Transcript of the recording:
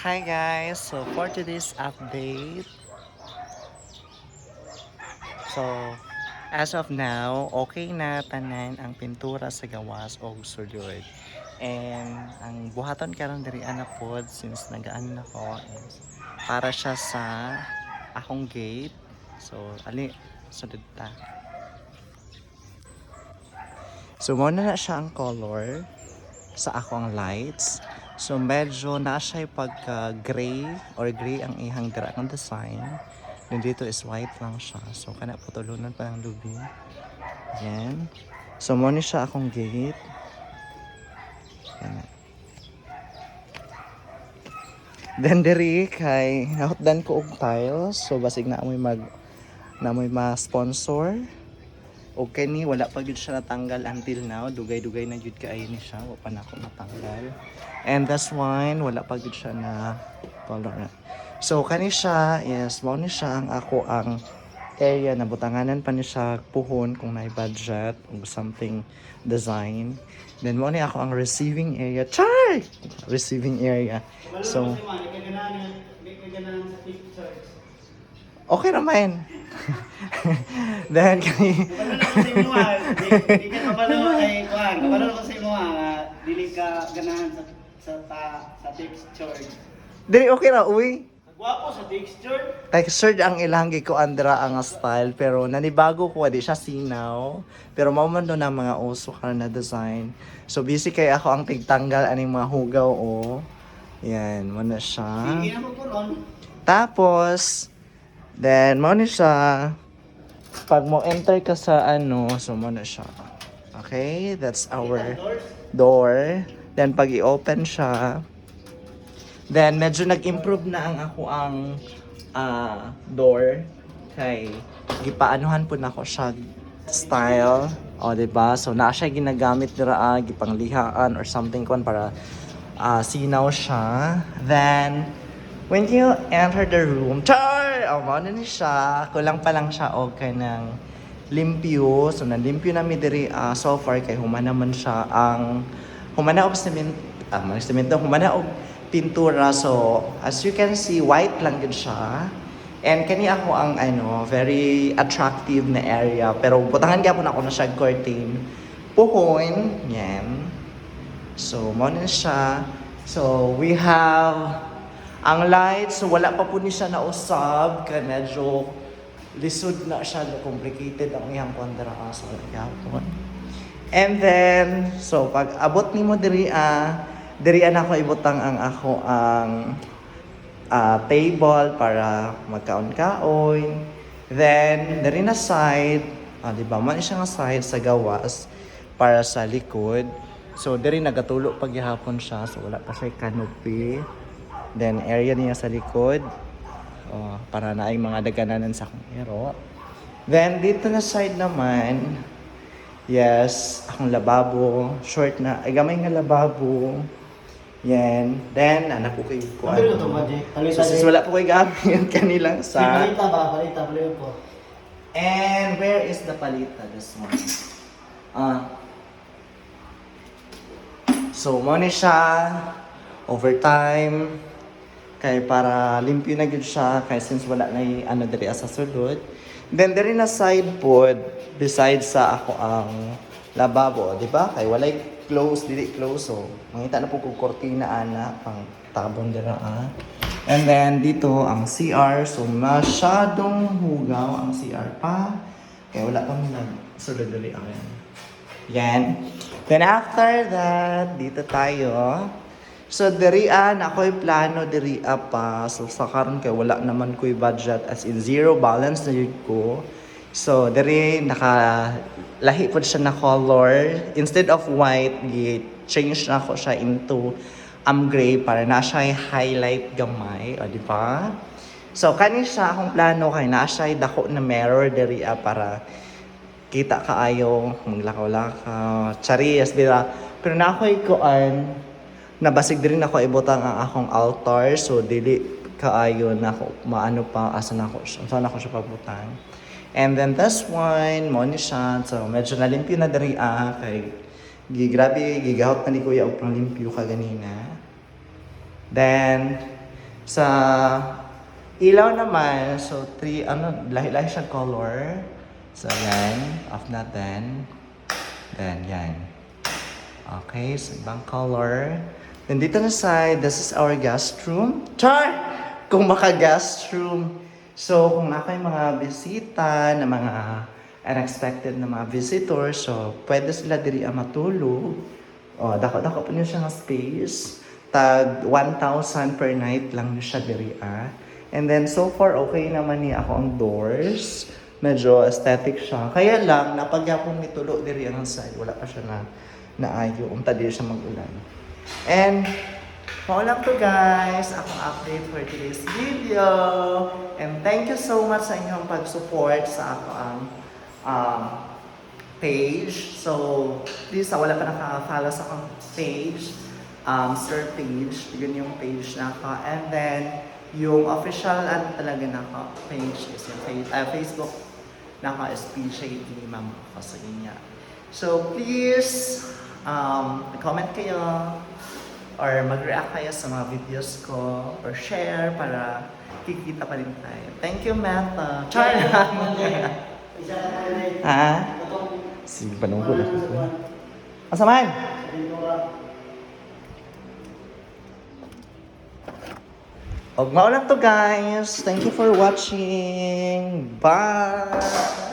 Hi guys, so for today's update, so as of now, okay na tanan ang pintura sa gawas o sulod. And ang buhaton karon diri ana pod since nagaan ako is para siya sa akong gate. So ali sudod ta. So muna na siya ang color sa akong lights. So medyo na siya pagka gray or gray ang ihang dira ng design. Then dito is white lang siya. So kana putulunan pa ng lubi. Yan. So mo ni siya akong gate. Yan. Then diri kay nahutdan ko og tiles. So basig na amoy ma-sponsor. Okay ni wala pa gyud siya natanggal until now. Dugay-dugay na gyud kaayo ni siya. Wa pa na ako natanggal. And that's why wala pa gyud siya na color. So kani siya, yes, mao ni siya ang ako ang area na butanganan pa ni siya puhon kung may budget o something design. Then mao ni ako ang receiving area. Char! Receiving area. So okay naman. Then kani Di ka kabalo ay kuan, kabalo ko sa imo nga dili ka ganahan sa texture. dili okay ra uy. Gwapo sa texture. Textured ang ilanggi ko andra ang style pero nanibago ko di siya sinaw pero mao man do na mga uso karon na design. So busy kay ako ang tigtanggal aning mga hugaw o. Yan, mo na siya. Sige na mo kuron. Tapos then mo ni siya pag mo enter ka sa ano, so mo na siya. Okay, that's our door. Then pag i-open siya, then medyo nag-improve na ang ako ang door kay gipaanuhan po na ako siya style. O diba? So na siya ginagamit dira gipanglihaan or something kon para sinaw siya. Then when you enter the room, mao na ni siya. Kulang pa lang siya okay ng limpyo. So nalimpyo namin diri so far kay humana man siya ang humana og semento, humana og pintura. So as you can see, white lang gid siya. And kani ako ang very attractive na area pero butangan gyapon ako na siya curtain. Puhon, yan. So mo na siya. So we have ang lights, so wala pa po ni siya nausab, kaya medyo lisod na siya, complicated ang iyang kontra. So, yapon. And then, so pag abot ni mo diri na ako ibutang ang ako ang table para magkaon-kaon. Then, diri na side, di ba, man siya nga side sa gawas para sa likod. So, diri nagatulo paghihapon siya, so wala pa siya canopy. Then area niya sa likod. Para na ay mga dagananan sa akong ero. Then dito na side naman, yes, akong lababo, short na, ay gamay nga lababo. Yan. Then anak ko kay kuan. Ano to ba di? So since wala po koy gamit kanilang sa. Palita ba? Palita po. And where is the palita this one? So mo ni siya overtime kay para limpyo na gyud siya kay since wala na diri sa sulod. Then diri na side pod beside sa ako ang lababo, di ba? Kay walay close dili close so mangita na po kog kortina ana pang tabon dira And then dito ang CR, so masyadong hugaw ang CR pa. Kaya wala pang nagsulod diri yan. Then after that, dito tayo. So dirian ako'y plano diria pa. So sa karon kay wala naman ko'y budget as in zero balance na yun ko. So diri lahi po siya na color. Instead of white, change na ako siya into gray para na siya highlight gamay, o di ba? So kani siya akong plano kay na siya dako na mirror diria para kita kaayo maglakaw-lakaw. Charis dira. Pero na ako'y kuan nabasig din ako ibutang ang akong altar so dili kaayo na ako maano pa asa na ako siya pabutang. And then this one mo ni siya so medyo nalimpyo na diri kay grabe gigahot na ni kuya og panglimpyo ka ganina. Then Sa ilaw naman, so lahi-lahi siya color. So yan, off natin. Then yan. Okay, so ibang color. Then dito na side, this is our guest room. Char! Kung maka-guest room. So kung nakay mga bisita na mga unexpected na mga visitors, so pwede sila diri matulog. O, dako-dako po niyo siya nga space. Tag 1,000 per night lang niyo siya diri And then so far okay naman ni ako ang doors. Medyo aesthetic siya. Kaya lang napagyapon ni tulo diri ang side. Wala pa siya na naayo. Unta diri siya mag-ulan. And lang to guys, akong update for today's video. And thank you so much sa inyong pag-support sa akong page. So, please, wala pa nakaka-follow sa akong page, sir page, yun yung page na ako. And then, yung official talaga na ako page is yung Facebook na ako is PJD Ma'am ako sa inyo. So, please, comment kayo or mag-react kayo sa mga videos ko or share para kikita pa rin tayo. Thank you, Matt. Char! Ha? Sige, panungkol ako. Asaman! Og maulang to guys. Thank you for watching. Bye!